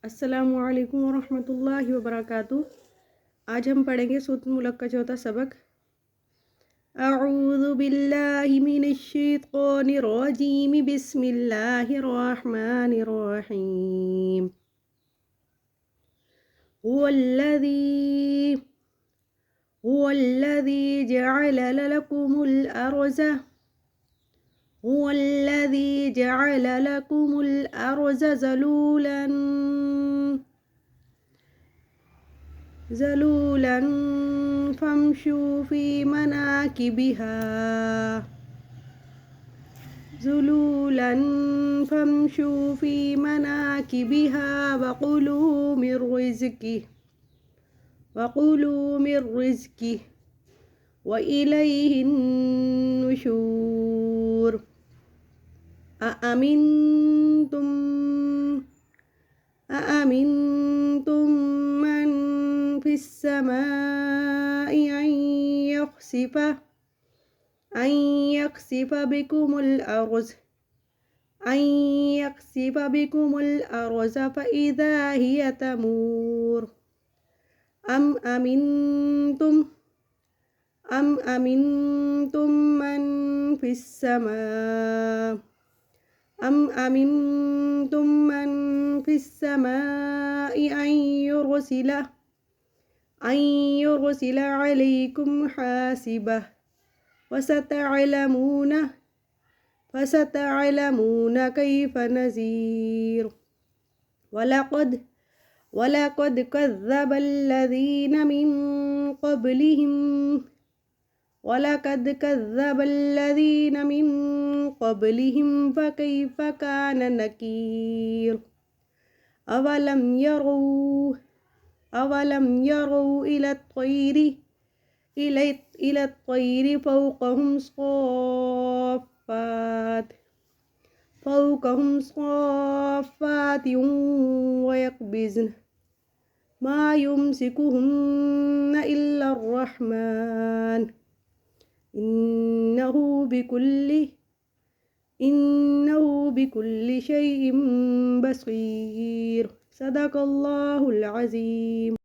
अस्सलामुअलैकुम वरहमतुल्लाहि वबरकातुह। आज हम पढ़ेंगे सूरत मुल्क का चौथा सबक। अऊज़ु बिल्लाहि मिनश्शैतानिर्रजीम बिस्मिल्लाहिर्रहमानिर्रहीम। हुवल्लज़ी जअल लकुमुल अर्ज़ ज़लूलन फम्शू फी मनाकिबिहा वकुलू मिर रिज़्किही व इलैहिन नुशूर। अअमिनतुम मन फिस्समाइ अन यख्सिफ बिकुमुल अर्ज़ फ़इज़ा हिय तमूर। अम अमिनतुम मन फिस्समाइ अन युरसिला अलैकुम हासिबा फसतअलमून कैफ़ नज़ीर। वलक़द कज़्ज़ब الذين من قبلهم فكيف كان نكير। أولم يروا إلى الطير فوقهم صافات ويقبضن ما يمسكهن إلا الرحمن إنه بكل شيء بصير। صدق الله العظيم।